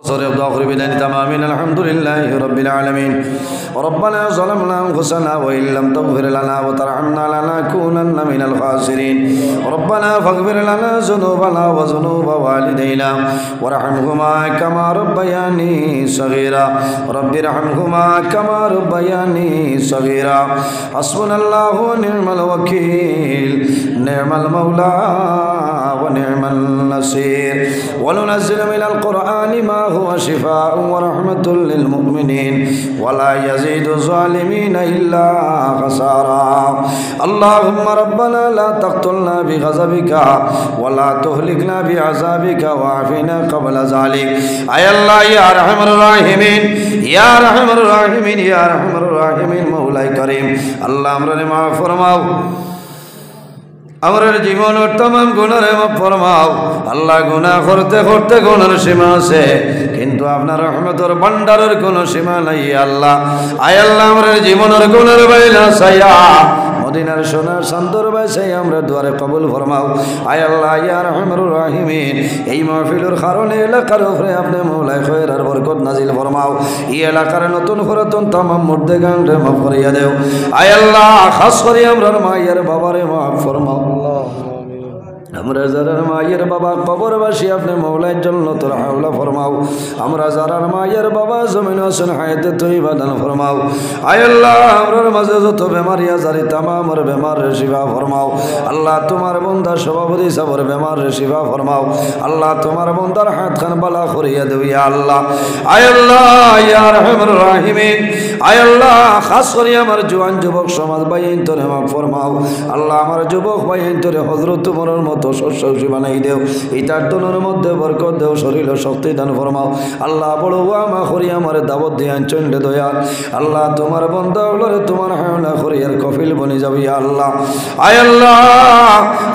وآخر بداية تمامين الحمد لله رب العالمين ربنا ظلمنا أنفسنا وإن لم تغفر لنا وترحمنا لنكونن من الخاسرين ربنا فاغفر لنا ذنوبنا وذنوب والدينا وارحمهما كما ربياني صغيرا رب ارحمهما كما ربياني صغيرا حسبنا الله ونعم الوكيل نعم المولى ونعم النصير وننزل من القرآن ما هو شفاء ورحمة للمؤمنين ولا يزيد الظالمين إلا خسارا اللهم ربنا لا تقتلنا بغضبك ولا تهلكنا بعذابك وعافنا قبل ذلك أي الله يا أرحم الراحمين يا أرحم الراحمين يا أرحم الراحمين مولاي كريم الله أمرنا معاف فرماও আমরার জীবনের तमाम গুনাহে মাফ ফরমাও আল্লাহ গুনাহ করতে করতে গুনার সীমা আছে কিন্তু আপনার রহমতের ভান্ডারের কোনো সীমা নাই আল্লাহ আয় আল্লাহ আমরার জীবনের গুনার বাইলা সায়া মদিনার সোনার শান্তর বাসায় আমরা দুয়ারে কবুল ফরমাও আয় আল্লাহ ইয়া রহমানুর রহিমিন এই মাহফিলের কারণে এলাকার উপরে আপনি মওলাই খৈর আর বরকত নাজিল ফরমাও এই এলাকার নতুন পুরাতন तमाम মুর্দেগান রে মাফ করিয়া দেও আয় আল্লাহ খাস করে আমরার মায়ের বাবারে মাফ ফরমাও আমরা যারার মায়ের বাবা কবরবাসী আপনি মওলার জান্নাতুল হাওলা ফরমাও আমরা যারার মায়ের বাবা জমিন আছেন হায়াতে তৈবা দান ফরমাও আয় আল্লাহ আমরার মাঝে যত বেমারি আজারি तमाम বেমার রে শিফা ফরমাও আল্লাহ তোমার বান্দা সভাপতি সবর বেমার রে শিফা ফরমাও আল্লাহ তোমার বান্দার হাত খান বালা করিয়া দেও ইয়া আল্লাহ আয় আল্লাহ ইয়া রহমানুর রহিমিন আয় আল্লাহ খাস করে আমার জওয়ান যুবক সমাজ ভাইয়ের তোরে মাফ ফরমাও আল্লাহ আমার যুবক ভাইয়ের তোরে হযরত তোমার মত শস্য বানাই দেও ইটার দনের মধ্যে বরকত দেও শরীর শক্তি দান ফরমাও আল্লাহ বড় আমা করি আমার দাওয়াত দিয়ান চন্ডে দয়া আল্লাহ তোমার বান্দা হলরে তোমার হাওলা করিয়ার কফিল বনি যাবি আল্লাহ আয় আল্লাহ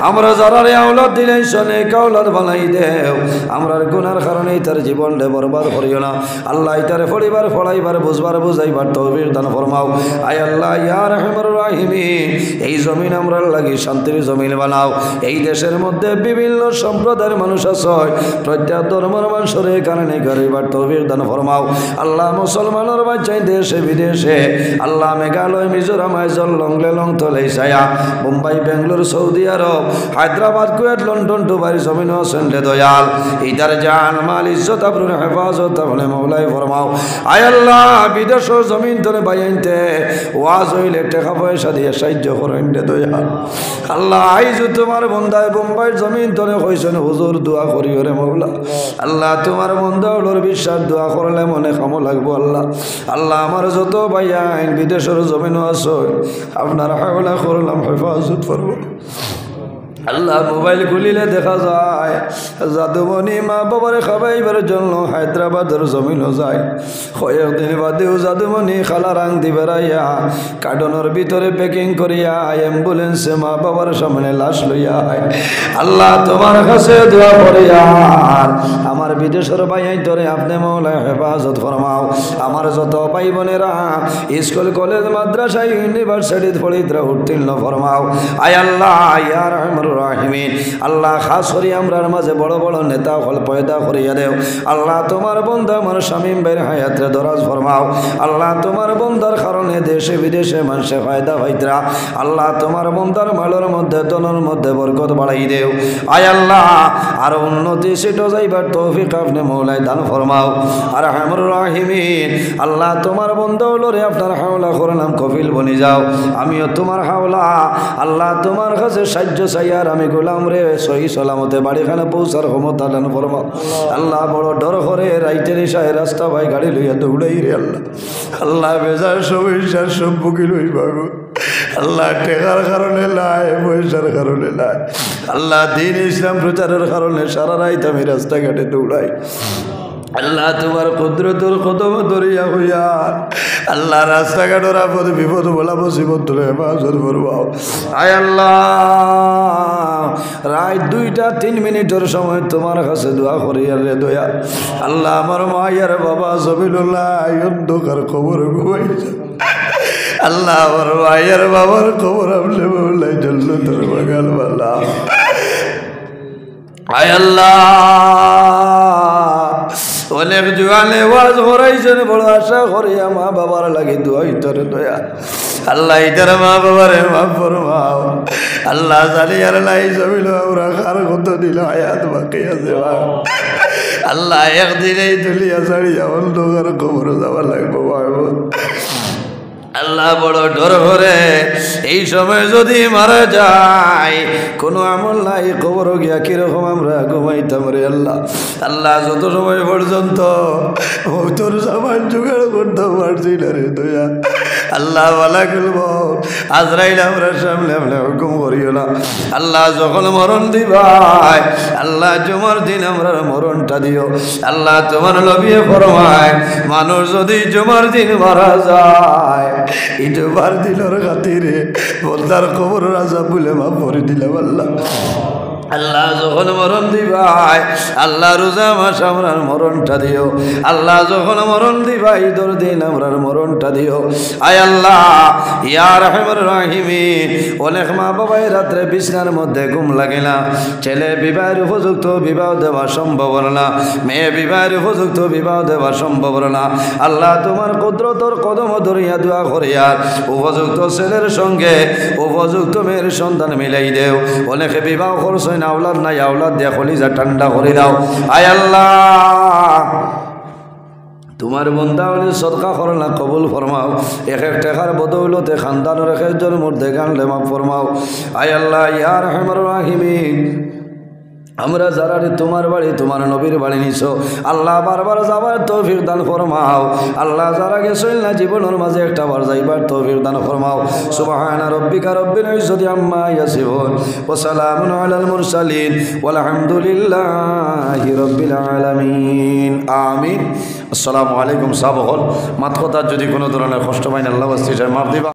আমরা যারারে আওলাদ দিলেন শোনে কাওলাদ বানাই দেও আমরার গুনার কারণে তার জীবনটা বরবাদ করিও না আল্লাহ ইতারে পরিবার ফলাইবার বুঝবার বুঝাইবার তৌফিক দান ফরমাও আয় আল্লাহ ইয়া রহমানুর রহিমিন এই জমিন আমরার লাগি শান্তির জমিন বানাও এই দেশের মধ্যে বিভিন্ন সম্প্রদায়ের মানুষ আছে প্রত্যেক ধর্মের মানুষের কারণে গরিবার তৌফিক দান ফরমাও আল্লাহ মুসলমানের বাচ্চাই দেশে বিদেশে আল্লাহ মেঘালয় মিজোরাম আইজল লংলেলং তলেইসায়া মুম্বাই বেঙ্গালুরু সৌদি আরব হায়দ্রাবাদ কুয়েত লন্ডন দুবাই জমিন হোসেন লে দয়াল ইদার জান মাল ইজ্জত আবরুর হেফাজত আপনি মওলাই ফরমাও আয় আল্লাহ বিদেশের জমিন ধরে বাইনতে ওয়াজ হইলে টাকা পয়সা দিয়ে সাহায্য করেন রে দয়াল আল্লাহ আইজ তোমার বন্দায় মুম্বাইয়ের জমিন ধরে কইছেন হুজুর দোয়া করি রে মওলা আল্লাহ তোমার বন্দা হলোর বিশ্বাস দোয়া করলে মনে কামো লাগবো আল্লাহ আল্লাহ আমার যত ভাইয়া বিদেশের জমিনও আছে আপনার হাওলা করলাম হেফাজত করবো আল্লাহ মোবাইল খুলিলে দেখা যায় জাদুমণি মা বাবার খাবাইবার জন্য হায়দ্রাবাদের জমিনও যায় কয়েকদিন বাদেও জাদুমণি খালা রাং দিবেরাইয়া কার্টনের ভিতরে প্যাকিং করিয়া অ্যাম্বুলেন্সে মা বাবার সামনে লাশ লইয়া আল্লাহ তোমার কাছে দোয়া করিয়া আমার বিদেশের ভাইয়াই ধরে আপনি মওলা হেফাজত ফরমাও আমার যত ভাই বোনেরা স্কুল কলেজ মাদ্রাসা ইউনিভার্সিটিতে পড়িতরা উত্তীর্ণ ফরমাও আয় আল্লাহ ইয়া রহমানুর রহিমিন আল্লাহ খাস করি আমরার মাঝে বড় বড় নেতা হল পয়দা করিয়া দেও আল্লাহ তোমার বন্ধা আমার শামীম ভাইয়ের হায়াতে দরাজ ফরমাও আল্লাহ তোমার বন্ধার কারণে দেশে বিদেশে মানুষে ফায়দা হইতরা আল্লাহ তোমার বন্ধার মালের মধ্যে তনের মধ্যে বরকত বাড়াই দেও আয় আল্লাহ আর উন্নতি সেটো যাইবার তৌফিক আপনি মওলাই দান ফরমাও আর রহমানুর রহিমিন আল্লাহ তোমার বন্ধা হলো রে আপনার হাওলা করলাম কফিল বনি যাও আমিও তোমার হাওলা আল্লাহ তোমার কাছে সাহায্য চাইয়া আমি গোলাম রে সহি সালামতে বাড়িখানে পৌঁছার ক্ষমতা দান ফরমাও আল্লাহ বড় ডর করে রাইতে নিশায় রাস্তা ভাই গাড়ি লইয়া দৌড়াই রে আল্লাহ আল্লাহ বেজার সমস্যার সব বুকি লই বাবু আল্লাহ টেকার কারণে লাই পয়সার কারণে লাই আল্লাহ দিন ইসলাম প্রচারের কারণে সারা রাইতে আমি রাস্তাঘাটে দৌড়াই আল্লাহ তোমার কুদরতের কদম দরিয়া হইয়া আল্লাহ রাস্তাঘাটের আপদ বিপদ বলা মুসিবত ধরে হেফাজত করবাও আয় আল্লাহ রাত 2টা 3 মিনিটের সময় তোমার কাছে দোয়া করিয়া রে দয়া আল্লাহ আমার মায়ের বাবা জমিনুল্লাহ অন্ধকার খবর ঘুমাইছে আল্লাহ আমার মায়ের বাবার খবর আপনি বললাই জান্নাতের বাগান বালা আয় আল্লাহ অনেক জোয়ানে ওয়াজ করাইছেন বড় আশা করিয়া মা বাবার লাগি দোয়া ইতরে দয়া আল্লাহ ইতার মা বাবারে মাফ ফরমাও আল্লাহ জানি আর নাই জমিল আমরা কার কত দিল আয়াত বাকি আছে আল্লাহ একদিনেই তুলিয়া ছাড়িয়া অন্ধকার কবর যাওয়া লাগবো বাবু আল্লাহ বড় ডর করে এই সময় যদি মারা যায় কোনো আমল নাই কবর গিয়া কিরকম আমরা ঘুমাইতাম রে আল্লাহ আল্লাহ যত সময় পর্যন্ত তোর সামান জোগাড় করতে পারছি না রে দয়া আল্লাহ বলা করব আজরাইল আমরা সামনে আমরা হুকুম করিও না আল্লাহ যখন মরণ দিবাই আল্লাহ জুমার দিন আমরা মরণটা দিও আল্লাহ তোমার নবী ফরমায় মানুষ যদি জুমার দিন মারা যায় ইটবার দিলর খাতিরে বলতার কবর রাজা বলে মা ভরে দিলাম আল্লাহ আল্লাহ যখন মরণ দিবাই আল্লাহ রোজা মাস আমরার মরণটা দিও আল্লাহ যখন মরণ দিবাই ঈদের দিন আমরার মরণটা দিও আয় আল্লাহ ইয়া রাহমান রাহিমিন অনেক মা বাবাই রাত্রে বিছনার মধ্যে ঘুম লাগে না ছেলে বিবাহের উপযুক্ত বিবাহ দেওয়া সম্ভব না মেয়ে বিবাহের উপযুক্ত বিবাহ দেওয়া সম্ভব না আল্লাহ তোমার কুদরতর কদম ধরিয়া দোয়া করিয়া উপযুক্ত ছেলের সঙ্গে উপযুক্ত মেয়ের সন্তান মিলাই দেও অনেকে বিবাহ করছে না আওলাদ নাই আওলাদ দিয়া কলিজা ঠান্ডা করে দাও আয় আল্লাহ তোমার বন্দা হলে সদকা করলা কবুল ফরমাও এক এক টাকার বদৌলতে খানদানের এক একজন মধ্যে গানলে মাফ ফরমাও আয় আল্লাহ ইয়া রাহমান রাহিমিন আমরা যারা তোমার বাড়ি তোমার নবীর বাড়ি নিছো আল্লাহ বারবার যাবার তৌফিক দান ফরমাও আল্লাহ যারা গেছিল না জীবনের মাঝে একটা বার যাইবার তৌফিক দান ফরমাও সুবহানা রাব্বিকা রাব্বিল ইজ্জতি আম্মা ইয়াসিফুন ওয়া সালামুন আলাল মুরসালিন ওয়াল হামদুলিল্লাহি রাব্বিল আলামিন আমিন আসসালামু আলাইকুম সাবহল মাত কথা যদি কোনো ধরনের কষ্ট পাইন আল্লাহ ওয়াস্তে মাফ দিবা।